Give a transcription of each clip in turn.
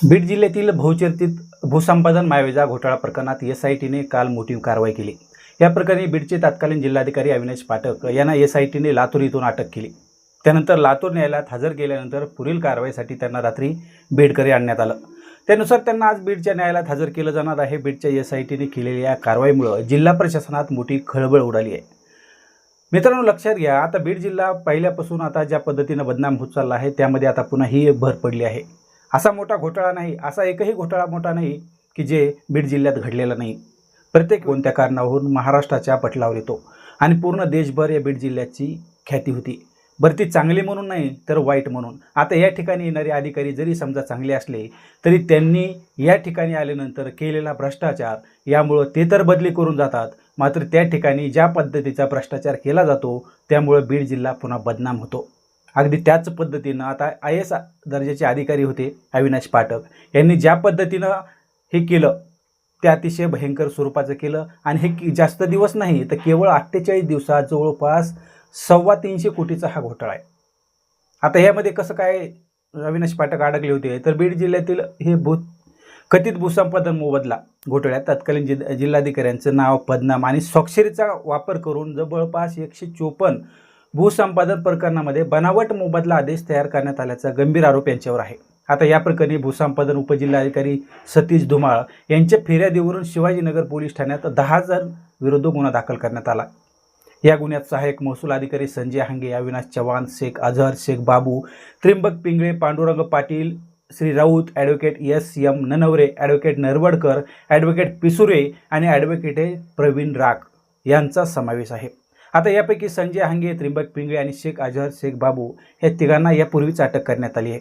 बीड जिल्ह्यातील बहुचर्चित भूसंपादन मायवेजा घोटाळा प्रकरणात एसआयटीने काल मोठी कारवाई केली। या प्रकरणी बीडचे तत्कालीन जिल्हाधिकारी अविनाश पाठक यांना एसआयटीने लातूर येथून अटक केली। त्यानंतर लातूर न्यायालयात हजर केल्यानंतर पुढील कारवाईसाठी त्यांना रात्री बीडकडे आणण्यात आलं। त्यानुसार त्यांना आज बीडच्या न्यायालयात हजर केलं जाणार आहे। बीडच्या एसआयटीने केलेल्या या कारवाईमुळे जिल्हा प्रशासनात मोठी खळबळ उडाली आहे। मित्रांनो, लक्षात घ्या, आता बीड जिल्हा पहिल्यापासून आता ज्या पद्धतीने बदनाम होत चालला आहे त्यामध्ये आता पुन्हा ही भर पडली आहे। असा मोठा घोटाळा नाही, असा एकही घोटाळा मोठा नाही की जे बीड जिल्ह्यात घडलेला नाही। प्रत्येक कोणत्या कारणावरून महाराष्ट्राच्या पटलावर येतो आणि पूर्ण देशभर या बीड जिल्ह्याची ख्याती होती। बरं, ती चांगली म्हणून नाही तर वाईट म्हणून। आता या ठिकाणी येणारे अधिकारी जरी समजा चांगले असले तरी त्यांनी या ठिकाणी आल्यानंतर केलेला भ्रष्टाचार यामुळे ते तर बदली करून जातात, मात्र त्या ठिकाणी ज्या पद्धतीचा भ्रष्टाचार केला जातो त्यामुळे बीड जिल्हा पुन्हा बदनाम होतो। अगदी त्याच पद्धतीनं आता IAS दर्जाचे अधिकारी होते अविनाश पाठक यांनी ज्या पद्धतीनं हे केलं ते अतिशय भयंकर स्वरूपाचं केलं आणि हे जास्त दिवस नाही तर केवळ 48 दिवसात जवळपास 325 कोटीचा हा घोटाळा आहे। आता यामध्ये कसं काय अविनाश पाठक अडकले होते तर बीड जिल्ह्यातील हे कथित भूसंपादन मोबदला घोटाळ्यात तत्कालीन जिल्हाधिकाऱ्यांचं नाव, पदनाम आणि स्वाक्षरीचा वापर करून जवळपास 154 भूसंपादन प्रकरणामध्ये बनावट मोबदला आदेश तयार करण्यात आल्याचा गंभीर आरोप यांच्यावर आहे। आता या प्रकरणी भूसंपादन उपजिल्हाधिकारी सतीश धुमाळ यांच्या फिर्यादीवरून शिवाजीनगर पोलीस ठाण्यात 10 जण विरुद्ध गुन्हा दाखल करण्यात आला। या गुन्ह्यात सहाय्यक महसूल अधिकारी Sanjay Hange, Avinash Chavan, Shaikh Azhar, Shaikh Babu, Trimbak Pingale, Pandurang Patil, Shri Raut, advocate SM Nanaware, advocate Narwadkar, advocate Pisure आणि ॲडव्होकेट प्रवीण राख यांचा समावेश आहे। आता यापैकी संजय हांगे, त्रिंबक पिंगळे आणि शेख अझहर, शेख बाबू या तिघांना यापूर्वीच अटक करण्यात आली आहे।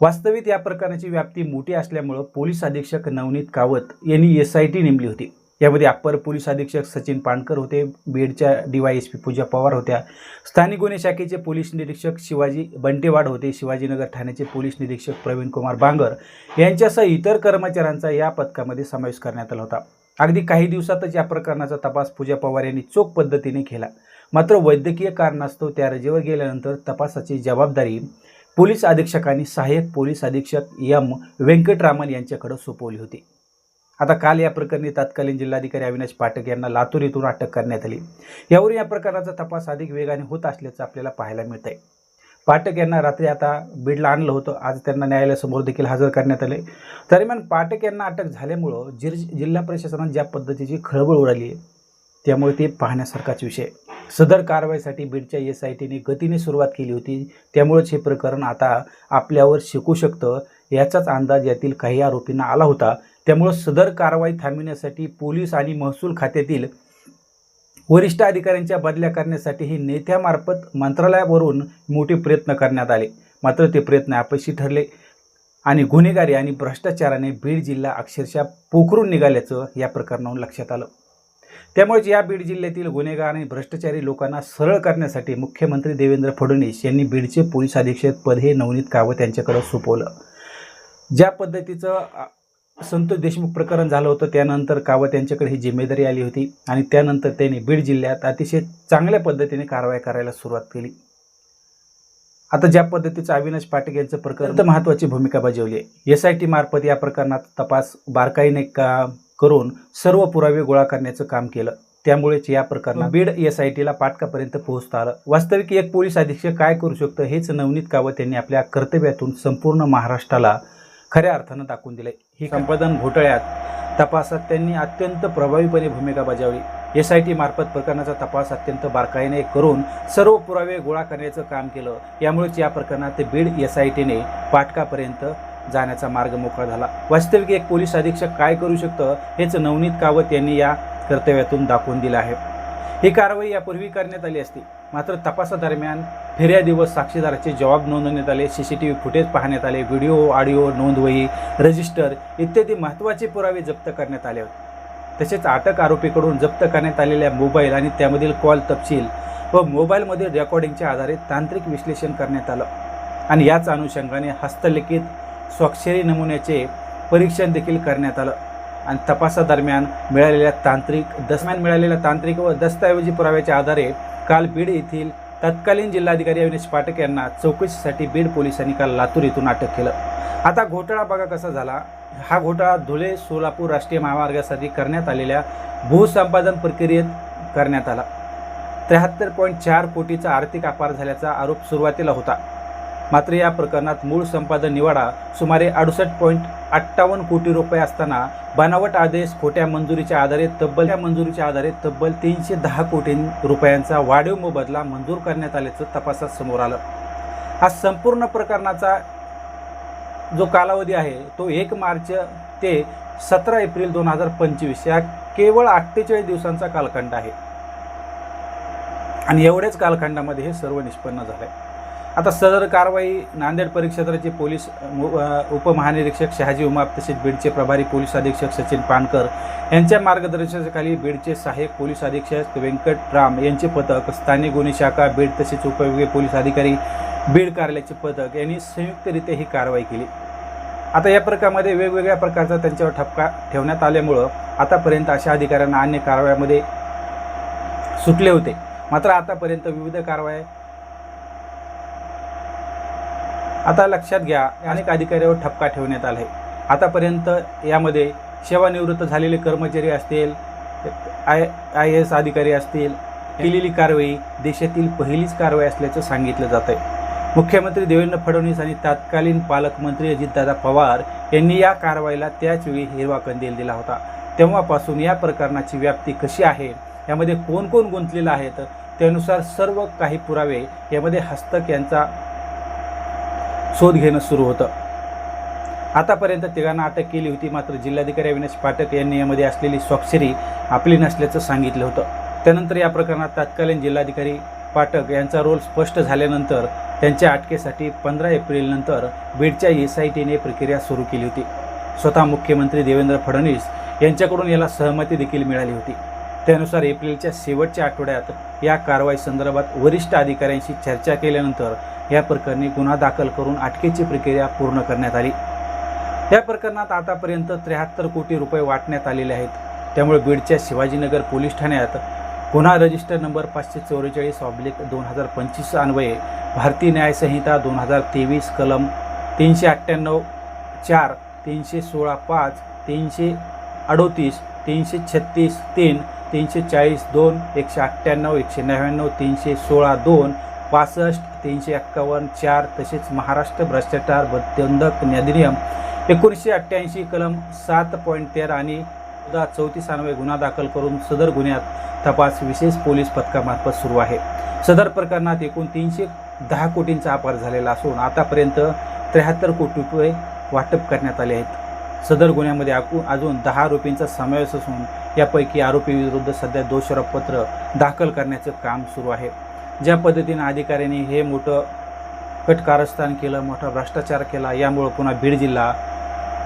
वास्तविक या प्रकरणाची व्याप्ती मोठी असल्यामुळे पोलीस अधीक्षक नवनीत कावत यांनी SIT नेमली होती। यामध्ये अप्पर पोलीस अधीक्षक सचिन पाणकर होते, बीडच्या DYSP पूजा पवार होत्या, स्थानिक गुन्हे शाखेचे पोलीस निरीक्षक शिवाजी बंटेवाड होते, शिवाजीनगर ठाण्याचे पोलीस निरीक्षक प्रवीण कुमार बांगर यांच्यासह इतर कर्मचाऱ्यांचा या पथकामध्ये समावेश करण्यात आला होता। अगदी काही दिवसातच या प्रकरणाचा तपास पूजा पवार यांनी चोख पद्धतीने केला, मात्र वैद्यकीय कारणास्तव त्या रजेवर गेल्यानंतर तपासाची जबाबदारी पोलीस अधीक्षकांनी सहाय्यक पोलीस अधीक्षक M वेंकटरामन यांच्याकडे सोपवली होती। आता काल या प्रकरणी तत्कालीन जिल्हाधिकारी अविनाश पाठक यांना लातूर येथून अटक करण्यात आली। यावरून या प्रकरणाचा तपास अधिक वेगाने होत असल्याचं आपल्याला पाहायला मिळतंय। पाठक यांना रात्री आता बीडला आणलं होतं, आज त्यांना न्यायालयासमोर देखील हजर करण्यात आले। दरम्यान पाठक यांना अटक झाल्यामुळं जिल्हा प्रशासनात ज्या पद्धतीची खळबळ उडाली त्यामुळे ते पाहण्यासारखाच विषय। सदर कारवाईसाठी बीडच्या SITने गतीने सुरुवात केली होती, त्यामुळेच हे प्रकरण आता आपल्यावर शिकू शकतं याचाच अंदाज यातील काही आरोपींना आला होता। त्यामुळे सदर कारवाई थांबविण्यासाठी पोलीस आणि महसूल खात्यातील वरिष्ठ अधिकाऱ्यांच्या बदल्या करण्यासाठीही नेत्यामार्फत मंत्रालयावरून मोठे प्रयत्न करण्यात आले, मात्र ते प्रयत्न अपयशी ठरले आणि गुन्हेगारी आणि भ्रष्टाचाराने बीड जिल्हा अक्षरशः पोखरून निघाल्याचं या प्रकरणावरून लक्षात आलं। त्यामुळेच या बीड जिल्ह्यातील गुन्हेगार आणि भ्रष्टाचारी लोकांना सरळ करण्यासाठी मुख्यमंत्री देवेंद्र फडणवीस यांनी बीडचे पोलीस अधीक्षक पद हे नवनीत कावत यांच्याकडे सोपवलं। ज्या पद्धतीचं संतोष देशमुख प्रकरण झालं होतं त्यानंतर कावत यांच्याकडे ही जिम्मेदारी आली होती आणि त्यानंतर त्यांनी बीड जिल्ह्यात अतिशय चांगल्या पद्धतीने कारवाई करायला सुरुवात केली। आता ज्या पद्धतीचं अविनाश पाठक यांचं प्रकरण महत्त्वाची भूमिका बजावली आहे। SIT मार्फत या प्रकरणात तपास बारकाईने करून सर्व पुरावे गोळा करण्याचं काम केलं, त्यामुळेच या प्रकरणात बीड SITला पाटकापर्यंत पोहोचता आलं। वास्तविक एक पोलीस अधीक्षक काय करू शकतं हेच नवनीत कावत यांनी आपल्या कर्तव्यातून संपूर्ण महाराष्ट्राला खऱ्या अर्थानं दाखवून दिले। ही संपादन घोटाळ्यात तपासात त्यांनी अत्यंत प्रभावीपणे भूमिका बजावली। SIT मार्फत प्रकरणाचा तपास अत्यंत बारकाईने करून सर्व पुरावे गोळा करण्याचं काम केलं, यामुळेच या प्रकरणात बीड SITने पाटकापर्यंत जाण्याचा मार्ग मोकळा झाला। वास्तविक एक पोलीस अधीक्षक काय करू शकतं हेच नवनीत कावत यांनी या कर्तव्यातून दाखवून दिलं आहे। ही कारवाई यापूर्वी करण्यात आली असती, मात्र तपासादरम्यान फिर्यादी व साक्षीदाराचे जबाब नोंदवण्यात आले, CCTV फुटेज पाहण्यात आले, व्हिडिओ, ऑडिओ, नोंदवही, रजिस्टर इत्यादी महत्त्वाचे पुरावे जप्त करण्यात आले होते। तसेच अटक आरोपीकडून जप्त करण्यात आलेल्या मोबाईल आणि त्यामधील कॉल तपशील व मोबाईलमधील रेकॉर्डिंगच्या आधारे तांत्रिक विश्लेषण करण्यात आलं आणि याच अनुषंगाने हस्तलिखित स्वाक्षरी नमुन्याचे परीक्षण देखील करण्यात आलं आणि तपासादरम्यान मिळालेल्या तांत्रिक व दस्तऐवजी पुराव्याच्या आधारे काल बीड येथील तत्कालीन जिल्हाधिकारी अविनाश पाठक यांना चौकशीसाठी बीड पोलिसांनी काल लातूर येथून अटक केलं. आता घोटाळा बघा कसा झाला. हा घोटाळा धुळे सोलापूर राष्ट्रीय महामार्गासाठी करण्यात आलेल्या भूसंपादन प्रक्रियेत करण्यात आला. 73.4 कोटीचा आर्थिक अपार झाल्याचा आरोप सुरुवातीला होता. मात्र या प्रकरणात मूळ संपादन निवाडा सुमारे 68.58 कोटी रुपये असताना बनावट आदेश खोट्या मंजुरीच्या आधारे तब्बल 310 कोटी रुपयांचा वाढीव मोबदला मंजूर करण्यात आल्याचं तपासात समोर आलं. हा संपूर्ण प्रकरणाचा जो कालावधी आहे तो 1 मार्च ते 17 एप्रिल 2025 या केवळ 48 दिवसांचा कालखंड आहे आणि एवढ्याच कालखंडामध्ये हे सर्व निष्पन्न झालं आहे. आता सदर कारवाई नांदेड परिक्षेत्राचे पोलीस उपमहानिरीक्षक शहाजी उमाप तसेच बीडचे प्रभारी पोलीस अधीक्षक सचिन पानकर यांच्या मार्गदर्शनाखाली बीडचे सहाय्यक पोलीस अधीक्षक व्यंकटराम यांचे पथक, स्थानिक गुन्हे शाखा बीड तसेच उपविभागीय पोलीस अधिकारी बीड कार्यालयाचे पथक यांनी संयुक्तरित्या ही कारवाई केली. आता या प्रकारामध्ये वेगवेगळ्या प्रकारचा त्यांच्यावर ठपका ठेवण्यात आल्यामुळं आतापर्यंत अशा अधिकाऱ्यांना अन्य कारवायांमध्ये सुटले होते. मात्र आतापर्यंत विविध कारवाया आता लक्षात घ्या अनेक अधिकाऱ्यांवर ठपका ठेवण्यात आला आहे. आतापर्यंत यामध्ये सेवानिवृत्त झालेले कर्मचारी असतील, IAS अधिकारी असतील, केलेली कारवाई देशातील पहिलीच कारवाई असल्याचं सांगितलं जात आहे. मुख्यमंत्री देवेंद्र फडणवीस आणि तत्कालीन पालकमंत्री अजितदादा पवार यांनी या कारवाईला त्याचवेळी हिरवा कंदील दिला होता. तेव्हापासून या प्रकरणाची व्याप्ती कशी आहे, यामध्ये कोण कोण गुंतलेलं आहेत, त्यानुसार सर्व काही पुरावे यामध्ये हस्तक यांचा शोध घेणं सुरू होतं. आतापर्यंत तिघांना अटक केली होती. मात्र जिल्हाधिकारी अविनाश पाठक यांनी यामध्ये असलेली स्वाक्षरी आपली नसल्याचं सांगितलं होतं. त्यानंतर या प्रकरणात तत्कालीन जिल्हाधिकारी पाठक यांचा रोल स्पष्ट झाल्यानंतर त्यांच्या अटकेसाठी 15 एप्रिल नंतर बीडच्या SITने प्रक्रिया सुरू केली होती. स्वतः मुख्यमंत्री देवेंद्र फडणवीस यांच्याकडून याला सहमती देखील मिळाली होती. त्यानुसार एप्रिलच्या शेवटच्या आठवड्यात या कारवाई संदर्भात वरिष्ठ अधिकाऱ्यांशी चर्चा केल्यानंतर या प्रकरणी गुन्हा दाखल करून अटकेची प्रक्रिया पूर्ण करण्यात आली. या प्रकरणात आतापर्यंत 73 कोटी रुपये वाटण्यात आलेले आहेत. त्यामुळे बीडच्या शिवाजीनगर पोलीस ठाण्यात गुन्हा रजिस्टर नंबर 544/2025 अन्वये भारतीय न्याय संहिता 2023 कलम 398(4), 316(5), 338, 336(3), 340(2), 198, 199, 316(2), 65, 351(4) तसेच महाराष्ट्र भ्रष्टाचार प्रतिबंधक अधिनियम 1988 कलम 7.13 आणि 34 अन्वये गुन्हा दाखल करून सदर गुन्ह्यात तपास विशेष पोलीस पथकामार्फत सुरू आहे. सदर प्रकरणात एकूण 310 कोटींचा अपार झालेला असून आतापर्यंत 73 कोटी रुपये वाटप करण्यात आले आहेत. सदर गुन्ह्यामध्ये अजून 10 आरोपींचा समावेश असून यापैकी आरोपीविरुद्ध सध्या दोषारोपपत्र दाखल करण्याचं काम सुरू आहे. ज्या पद्धतीने अधिकाऱ्यांनी हे मोठं कटकारस्थान केलं, मोठा भ्रष्टाचार केला, यामुळे पुन्हा बीड जिल्हा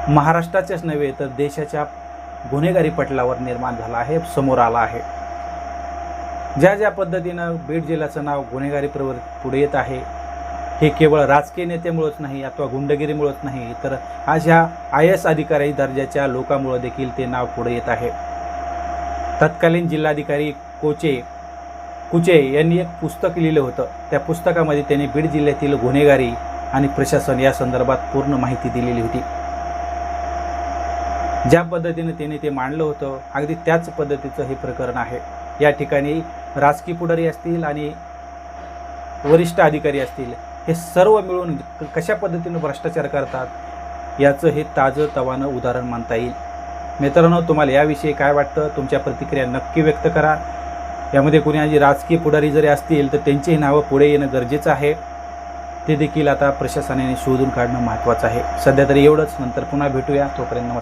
महाराष्ट्राच्याच नव्हे तर देशाच्या गुन्हेगारी पटलावर निर्माण झाला आहे, समोर आला आहे. ज्या पद्धतीनं बीड जिल्ह्याचं नाव गुन्हेगारी प्रवृत्ती पुढे येत आहे हे केवळ राजकीय नेत्यामुळेच नाही अथवा गुंडगिरीमुळेच नाही तर आज ह्या IAS अधिकारी दर्जाच्या लोकांमुळे देखील ते नाव पुढे येत आहे. तत्कालीन जिल्हाधिकारी कुचे यांनी एक पुस्तक लिहिलं होतं. त्या पुस्तकामध्ये त्यांनी बीड जिल्ह्यातील गुन्हेगारी आणि प्रशासन या संदर्भात पूर्ण माहिती दिलेली होती. ज्या पद्धतीने त्यांनी ते मांडलं होतं अगदी त्याच पद्धतीचं हे प्रकरण आहे. या ठिकाणी राजकीय पुढारी असतील आणि वरिष्ठ अधिकारी असतील हे सर्व मिळून कशा पद्धतीने भ्रष्टाचार करतात याचं हे ताजं तवानं उदाहरण मानता येईल. मित्रांनो, तुम्हाला याविषयी काय वाटतं? तुमच्या प्रतिक्रिया नक्की व्यक्त करा. यामध्ये कोणी राजकीय पुढारी जरी असतील तर त्यांचीही नावं पुढे येणं गरजेचं आहे. ते देखील आता प्रशासनाने शोधून काढणं महत्त्वाचं आहे. सध्या तरी एवढंच. नंतर पुन्हा भेटूया. तोपर्यंत नमस्कार.